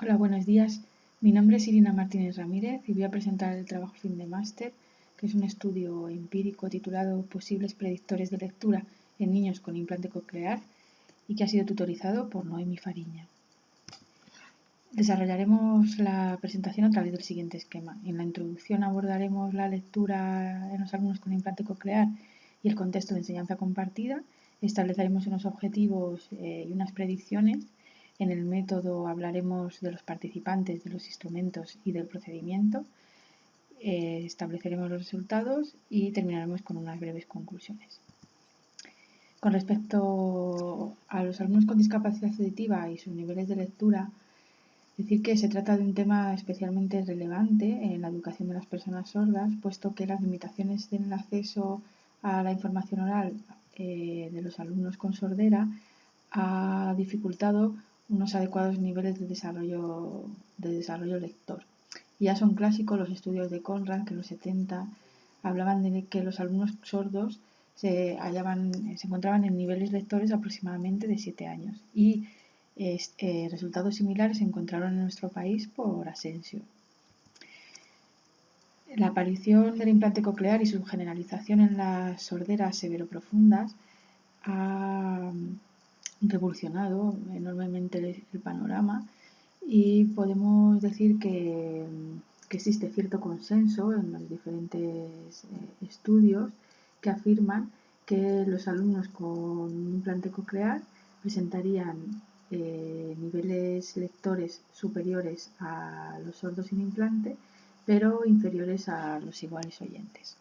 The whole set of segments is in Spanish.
Hola, buenos días. Mi nombre es Irina Martínez Ramírez y voy a presentar el trabajo fin de máster, que es un estudio empírico titulado Posibles predictores de lectura en niños con implante coclear y que ha sido tutorizado por Noemi Fariña. Desarrollaremos la presentación a través del siguiente esquema. En la introducción abordaremos la lectura en los alumnos con implante coclear y el contexto de enseñanza compartida. Estableceremos unos objetivos y unas predicciones. En el método hablaremos de los participantes, de los instrumentos y del procedimiento. Estableceremos los resultados y terminaremos con unas breves conclusiones. Con respecto a los alumnos con discapacidad auditiva y sus niveles de lectura, decir que se trata de un tema especialmente relevante en la educación de las personas sordas, puesto que las limitaciones en el acceso a la información oral de los alumnos con sordera ha dificultado unos adecuados niveles de desarrollo lector. Ya son clásicos los estudios de Conrad, que en los 70 hablaban de que los alumnos sordos se encontraban en niveles lectores aproximadamente de 7 años y resultados similares se encontraron en nuestro país por Asensio. La aparición del implante coclear y su generalización en las sorderas severoprofundas ha revolucionado enormemente el panorama y podemos decir que existe cierto consenso en los diferentes estudios que afirman que los alumnos con implante coclear presentarían niveles lectores superiores a los sordos sin implante, pero inferiores a los iguales oyentes.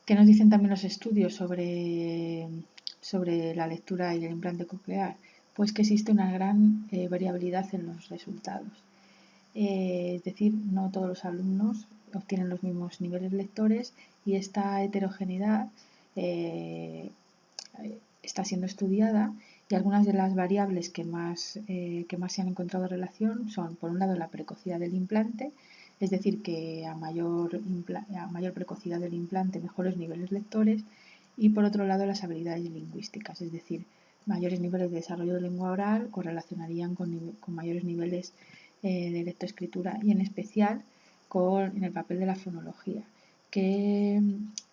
¿Qué nos dicen también los estudios sobre la lectura y el implante coclear? Pues que existe una gran variabilidad en los resultados. Es decir, no todos los alumnos obtienen los mismos niveles lectores y esta heterogeneidad está siendo estudiada y algunas de las variables que más se han encontrado relación son, por un lado, la precocidad del implante, es decir, que a mayor precocidad del implante, mejores niveles lectores, y por otro lado, las habilidades lingüísticas, es decir, mayores niveles de desarrollo de lengua oral correlacionarían con mayores niveles de lectoescritura y en especial en el papel de la fonología, que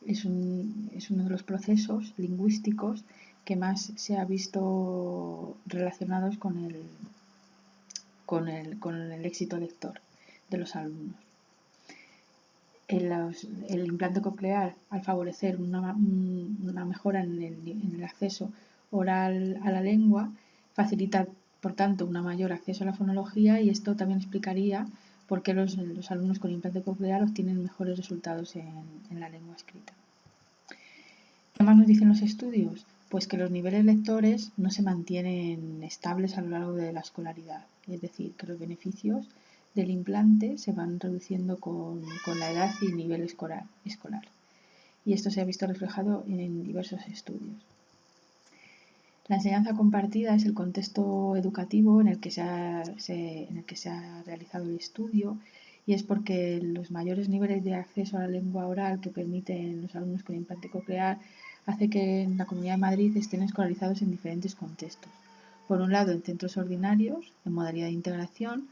es uno de los procesos lingüísticos que más se ha visto relacionados con el éxito lector de los alumnos. El implante coclear, al favorecer una mejora en el acceso oral a la lengua, facilita, por tanto, un mayor acceso a la fonología y esto también explicaría por qué los alumnos con implante coclear obtienen mejores resultados en la lengua escrita. ¿Qué más nos dicen los estudios? Pues que los niveles lectores no se mantienen estables a lo largo de la escolaridad, es decir, que los beneficios del implante se van reduciendo con la edad y el nivel escolar. Y esto se ha visto reflejado en diversos estudios. La enseñanza compartida es el contexto educativo en el que se ha realizado el estudio y es porque los mayores niveles de acceso a la lengua oral que permiten los alumnos con implante coclear hace que en la Comunidad de Madrid estén escolarizados en diferentes contextos. Por un lado, en centros ordinarios, en modalidad de integración,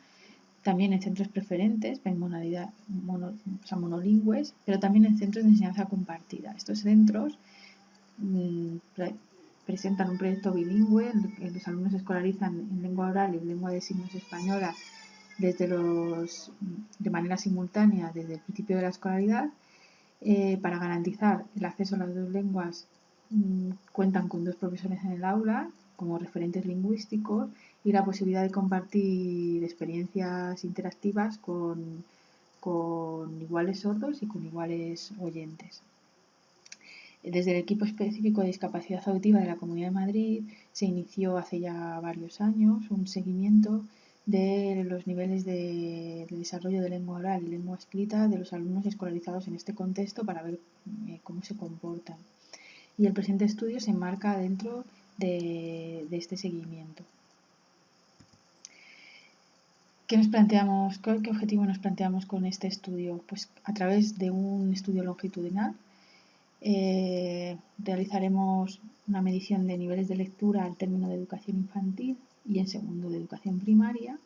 también en centros preferentes, en modalidad monolingües, pero también en centros de enseñanza compartida. Estos centros presentan un proyecto bilingüe en el que los alumnos se escolarizan en lengua oral y en lengua de signos española de manera simultánea desde el principio de la escolaridad. Para garantizar el acceso a las dos lenguas cuentan con 2 profesores en el aula como referentes lingüísticos y la posibilidad de compartir experiencias interactivas con iguales sordos y con iguales oyentes. Desde el equipo específico de discapacidad auditiva de la Comunidad de Madrid se inició hace ya varios años un seguimiento de los niveles de desarrollo de lengua oral y lengua escrita de los alumnos escolarizados en este contexto para ver cómo se comportan. Y el presente estudio se enmarca dentro de este seguimiento. ¿Qué objetivo nos planteamos con este estudio? Pues a través de un estudio longitudinal Realizaremos una medición de niveles de lectura al término de educación infantil y en segundo de educación primaria,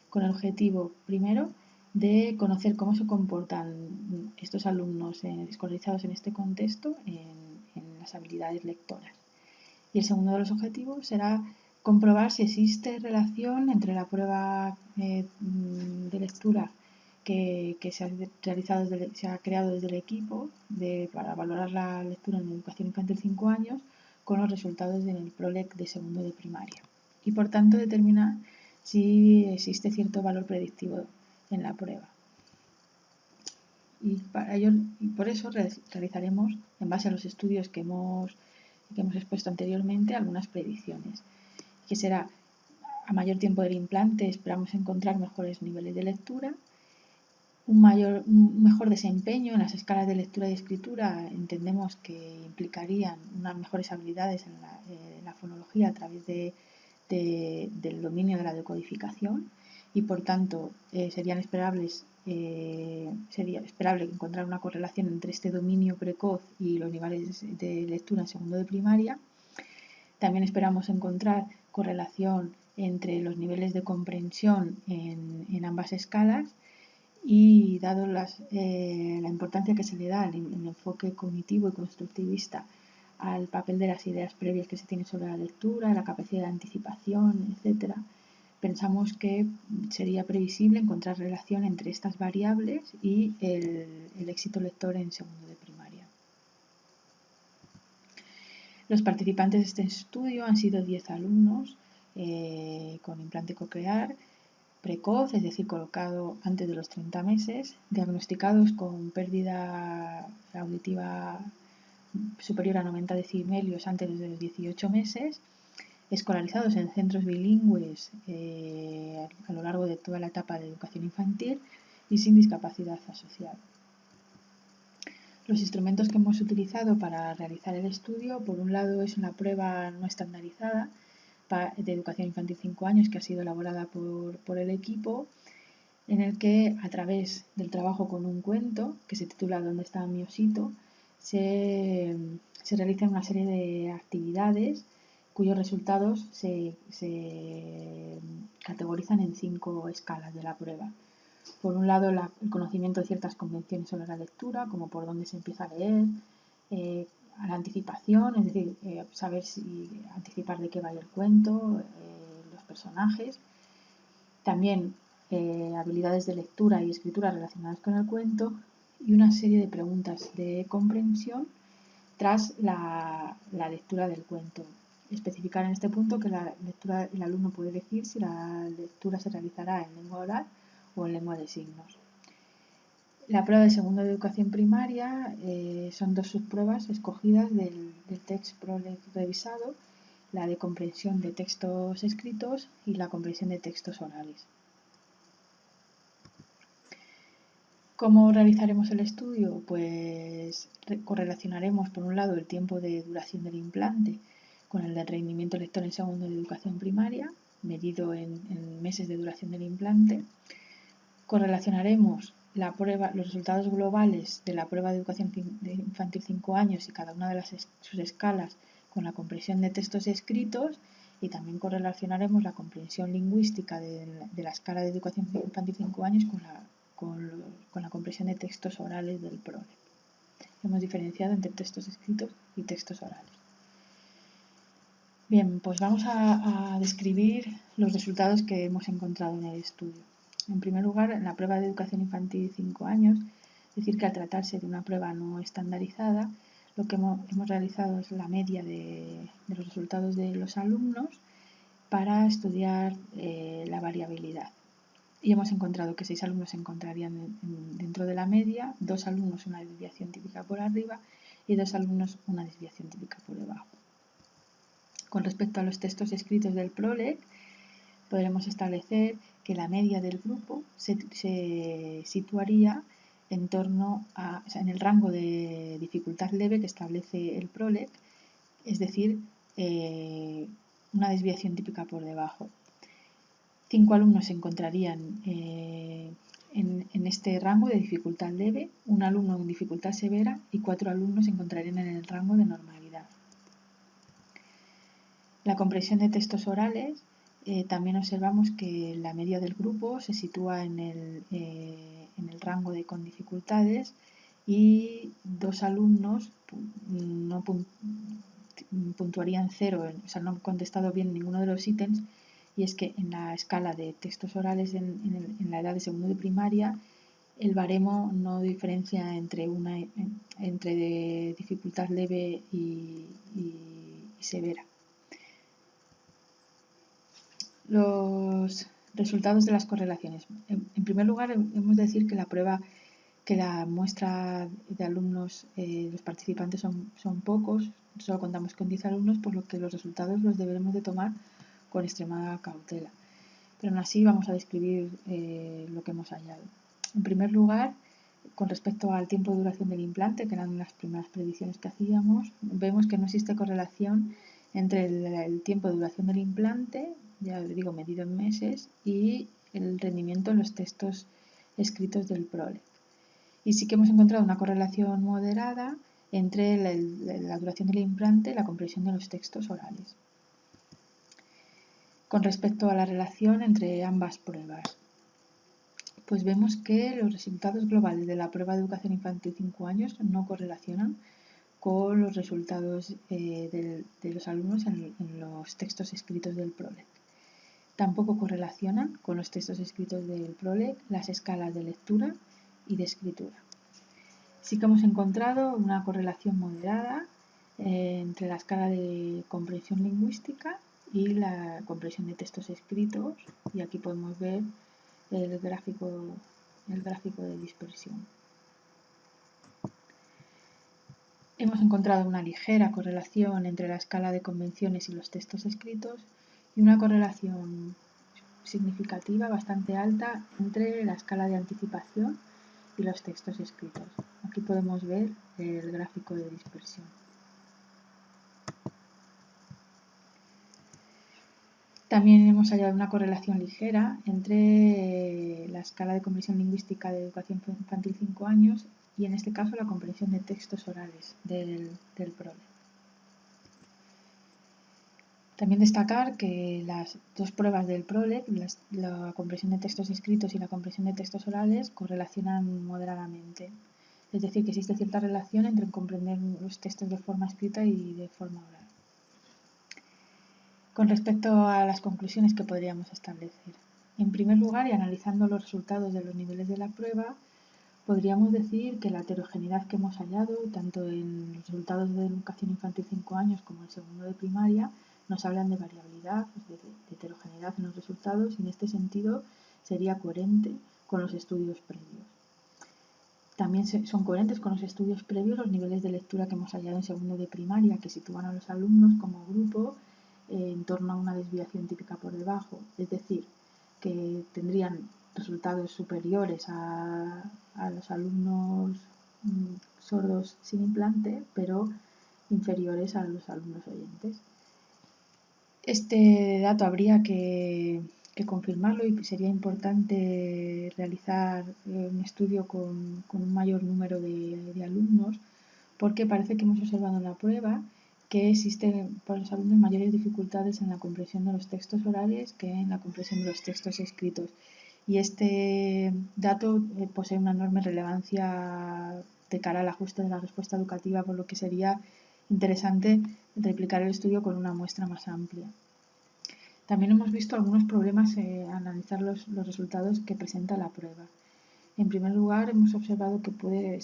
con el objetivo, primero, de conocer cómo se comportan estos alumnos escolarizados en este contexto en las habilidades lectoras. Y el segundo de los objetivos será comprobar si existe relación entre la prueba de lectura que se ha realizado se ha creado desde el equipo para valorar la lectura en educación infantil 5 años con los resultados del PROLEC de segundo de primaria. Y por tanto determinar si existe cierto valor predictivo en la prueba. Y por eso realizaremos, en base a los estudios que hemos expuesto anteriormente, algunas predicciones, que será: a mayor tiempo del implante esperamos encontrar mejores niveles de lectura, un mejor desempeño en las escalas de lectura y escritura, entendemos que implicarían unas mejores habilidades en la fonología a través del dominio de la decodificación, y por tanto sería esperable encontrar una correlación entre este dominio precoz y los niveles de lectura en segundo de primaria. También esperamos encontrar correlación entre los niveles de comprensión en ambas escalas, y dado la importancia que se le da al enfoque cognitivo y constructivista al papel de las ideas previas que se tienen sobre la lectura, la capacidad de anticipación, etc., pensamos que sería previsible encontrar relación entre estas variables y el éxito lector en segundo de primaria. Los participantes de este estudio han sido 10 alumnos con implante coclear precoz, es decir, colocado antes de los 30 meses, diagnosticados con pérdida auditiva superior a 90 decibelios antes de los 18 meses, escolarizados en centros bilingües a lo largo de toda la etapa de educación infantil y sin discapacidad asociada. Los instrumentos que hemos utilizado para realizar el estudio, por un lado, es una prueba no estandarizada de educación infantil 5 años que ha sido elaborada por el equipo, en el que, a través del trabajo con un cuento que se titula ¿Dónde está mi osito?, se realizan una serie de actividades cuyos resultados se categorizan en 5 escalas de la prueba. Por un lado, el conocimiento de ciertas convenciones sobre la lectura, como por dónde se empieza a leer, a la anticipación, es decir, saber anticipar de qué va el cuento, los personajes. También habilidades de lectura y escritura relacionadas con el cuento, y una serie de preguntas de comprensión tras la lectura del cuento. Especificar en este punto que el alumno puede elegir si la lectura se realizará en lengua oral o en lengua de signos. La prueba de segundo de educación primaria son 2 subpruebas escogidas del Text PROLEC revisado: la de comprensión de textos escritos y la comprensión de textos orales. ¿Cómo realizaremos el estudio? Pues correlacionaremos, por un lado, el tiempo de duración del implante con el del rendimiento lector en segundo de educación primaria, medido en meses de duración del implante. Correlacionaremos los resultados globales de la prueba de educación infantil 5 años y cada una de sus escalas con la comprensión de textos escritos, y también correlacionaremos la comprensión lingüística de la escala de educación infantil 5 años con la comprensión de textos orales del PROLEC. Hemos diferenciado entre textos escritos y textos orales. Bien, pues vamos a describir los resultados que hemos encontrado en el estudio. En primer lugar, en la prueba de educación infantil 5 años, decir que al tratarse de una prueba no estandarizada, lo que hemos realizado es la media de los resultados de los alumnos para estudiar la variabilidad. Y hemos encontrado que 6 alumnos se encontrarían dentro de la media, 2 alumnos una desviación típica por arriba y 2 alumnos una desviación típica por debajo. Con respecto a los textos escritos del PROLEC, podremos establecer que la media del grupo se situaría en el rango de dificultad leve que establece el PROLEC, es decir, una desviación típica por debajo. 5 alumnos se encontrarían En este rango de dificultad leve, un alumno en dificultad severa y 4 alumnos se encontrarían en el rango de normalidad. La comprensión de textos orales, también observamos que la media del grupo se sitúa en el rango de con dificultades y 2 alumnos no puntuarían 0, o sea, no han contestado bien ninguno de los ítems, y es que en la escala de textos orales en la edad de segundo de primaria, el baremo no diferencia entre de dificultad leve y severa. Los resultados de las correlaciones. En primer lugar, hemos de decir que la muestra de alumnos, los participantes son pocos, solo contamos con 10 alumnos, por lo que los resultados los deberemos de tomar con extremada cautela. Pero aún así vamos a describir lo que hemos hallado. En primer lugar, con respecto al tiempo de duración del implante, que eran las primeras predicciones que hacíamos, vemos que no existe correlación entre el tiempo de duración del implante, ya digo medido en meses, y el rendimiento en los textos escritos del PROLE. Y sí que hemos encontrado una correlación moderada entre la duración del implante y la comprensión de los textos orales. Con respecto a la relación entre ambas pruebas, pues vemos que los resultados globales de la prueba de educación infantil 5 años no correlacionan con los resultados de los alumnos en los textos escritos del PROLE. Tampoco correlacionan con los textos escritos del PROLE las escalas de lectura y de escritura. Sí que hemos encontrado una correlación moderada entre la escala de comprensión lingüística y la comprensión de textos escritos, y aquí podemos ver el gráfico de dispersión. Hemos encontrado una ligera correlación entre la escala de convenciones y los textos escritos y una correlación significativa bastante alta entre la escala de anticipación y los textos escritos. Aquí podemos ver el gráfico de dispersión. También hemos hallado una correlación ligera entre la escala de comprensión lingüística de educación infantil 5 años y en este caso la comprensión de textos orales del PROLE. También destacar que las dos pruebas del PROLE, la comprensión de textos escritos y la comprensión de textos orales, correlacionan moderadamente. Es decir, que existe cierta relación entre comprender los textos de forma escrita y de forma oral. Con respecto a las conclusiones que podríamos establecer. En primer lugar, y analizando los resultados de los niveles de la prueba, podríamos decir que la heterogeneidad que hemos hallado, tanto en los resultados de educación infantil 5 años como en segundo de primaria, nos hablan de variabilidad, de heterogeneidad en los resultados, y en este sentido sería coherente con los estudios previos. También son coherentes con los estudios previos los niveles de lectura que hemos hallado en segundo de primaria, que sitúan a los alumnos como grupo en torno a una desviación típica por debajo, es decir, que tendrían resultados superiores a los alumnos sordos sin implante, pero inferiores a los alumnos oyentes. Este dato habría que confirmarlo y sería importante realizar un estudio con un mayor número de alumnos, porque parece que hemos observado en la prueba que existen para los alumnos mayores dificultades en la comprensión de los textos orales que en la comprensión de los textos escritos. Y este dato posee una enorme relevancia de cara al ajuste de la respuesta educativa, por lo que sería interesante replicar el estudio con una muestra más amplia. También hemos visto algunos problemas al analizar los resultados que presenta la prueba. En primer lugar, hemos observado que puede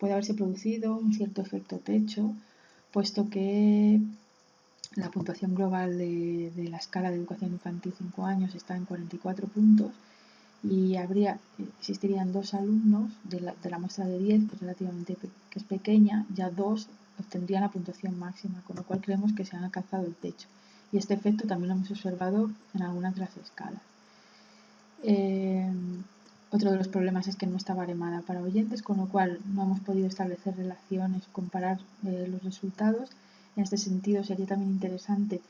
haberse producido un cierto efecto techo, puesto que la puntuación global de la escala de educación infantil 5 años está en 44 puntos y existirían 2 alumnos de la muestra de 10, que es pequeña, ya 2 obtendrían la puntuación máxima, con lo cual creemos que se han alcanzado el techo. Y este efecto también lo hemos observado en algunas de las escalas. Otro de los problemas es que no está baremada para oyentes, con lo cual no hemos podido establecer relaciones o comparar los resultados. En este sentido, sería también interesante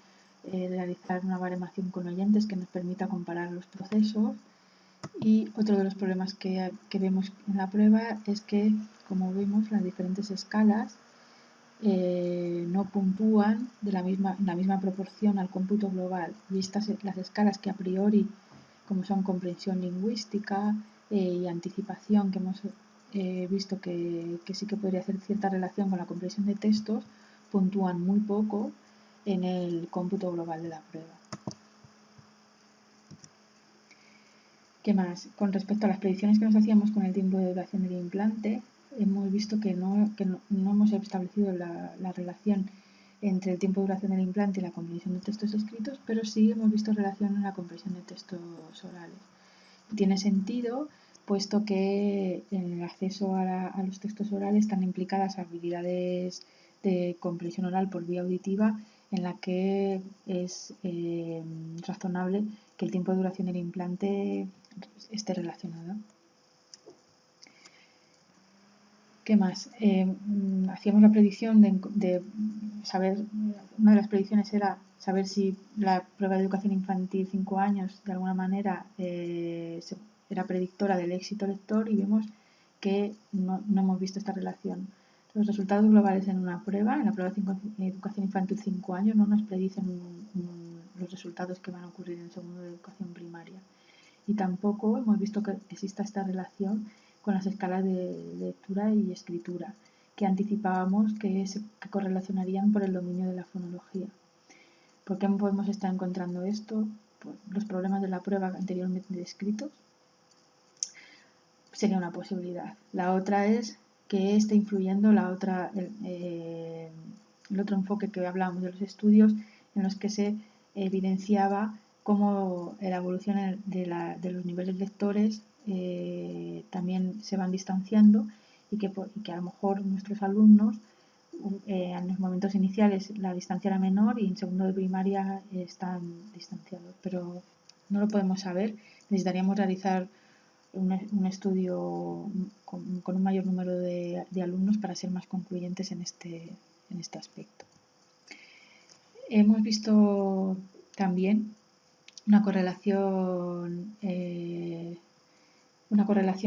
realizar una baremación con oyentes que nos permita comparar los procesos. Y otro de los problemas que vemos en la prueba es que, como vemos, las diferentes escalas no puntúan en la misma proporción al cómputo global. Y las escalas que a priori, como son comprensión lingüística y anticipación, que hemos visto que sí que podría hacer cierta relación con la comprensión de textos, puntúan muy poco en el cómputo global de la prueba. ¿Qué más? Con respecto a las predicciones que nos hacíamos con el tiempo de duración del implante, hemos visto que no hemos establecido la relación entre el tiempo de duración del implante y la comprensión de textos escritos, pero sí hemos visto relación en la comprensión de textos orales. Tiene sentido, puesto que en el acceso a los textos orales están implicadas habilidades de comprensión oral por vía auditiva, en la que es razonable que el tiempo de duración del implante esté relacionado. ¿Qué más? Hacíamos la predicción de saber, una de las predicciones era saber si la prueba de educación infantil 5 años de alguna manera era predictora del éxito lector, y vemos que no hemos visto esta relación. Los resultados globales en una prueba, en la prueba de educación infantil 5 años, no nos predicen los resultados que van a ocurrir en el segundo de educación primaria. Y tampoco hemos visto que exista esta relación con las escalas de lectura y escritura, que anticipábamos que se correlacionarían por el dominio de la fonología. ¿Por qué podemos estar encontrando esto? Pues los problemas de la prueba anteriormente descritos sería una posibilidad. La otra es que esté influyendo el otro enfoque que hablábamos de los estudios, en los que se evidenciaba cómo la evolución de los niveles lectores también se van distanciando, y que a lo mejor nuestros alumnos en los momentos iniciales la distancia era menor y en segundo de primaria están distanciados, pero no lo podemos saber. Necesitaríamos realizar un estudio con un mayor número de alumnos para ser más concluyentes en este aspecto. Hemos visto también una correlación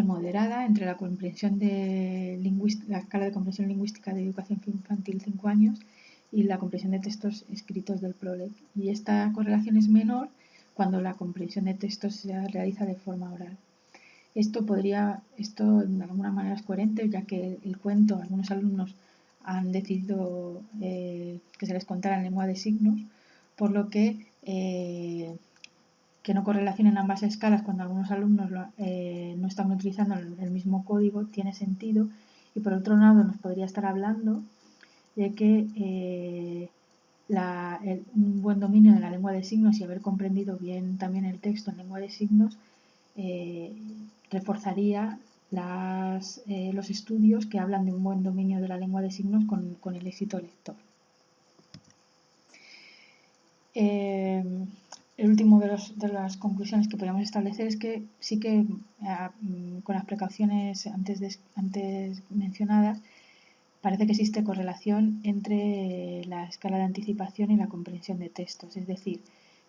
moderada entre la comprensión la escala de comprensión lingüística de educación infantil 5 años y la comprensión de textos escritos del PROLEC. Y esta correlación es menor cuando la comprensión de textos se realiza de forma oral. Esto de alguna manera es coherente, ya que el cuento, algunos alumnos han decidido que se les contara en lengua de signos, por lo que no correlacionen ambas escalas cuando algunos alumnos no están utilizando el mismo código tiene sentido. Y por otro lado nos podría estar hablando de que un buen dominio de la lengua de signos y haber comprendido bien también el texto en lengua de signos reforzaría los estudios que hablan de un buen dominio de la lengua de signos con el éxito lector. El último de las conclusiones que podemos establecer es que sí que con las precauciones antes mencionadas, parece que existe correlación entre la escala de anticipación y la comprensión de textos, es decir,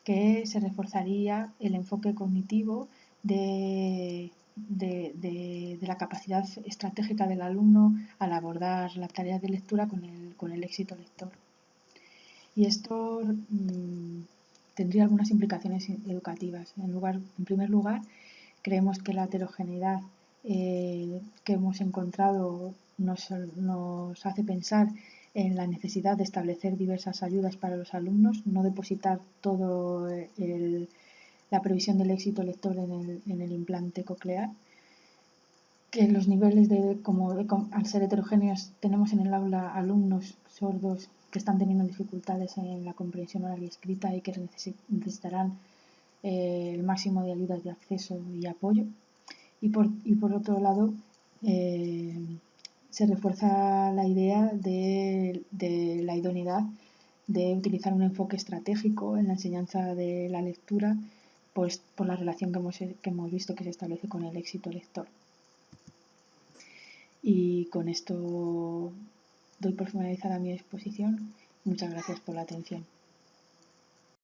que se reforzaría el enfoque cognitivo de la capacidad estratégica del alumno al abordar las tareas de lectura con el éxito lector. Y esto tendría algunas implicaciones educativas. En primer lugar, creemos que la heterogeneidad que hemos encontrado nos hace pensar en la necesidad de establecer diversas ayudas para los alumnos, no depositar todo la previsión del éxito lector en el implante coclear, que los niveles al ser heterogéneos tenemos en el aula alumnos sordos que están teniendo dificultades en la comprensión oral y escrita y que necesitarán el máximo de ayudas de acceso y apoyo. Y por otro lado, se refuerza la idea de la idoneidad de utilizar un enfoque estratégico en la enseñanza de la lectura, pues por la relación que hemos visto que se establece con el éxito lector. Y con esto doy por finalizada mi exposición. Muchas gracias por la atención.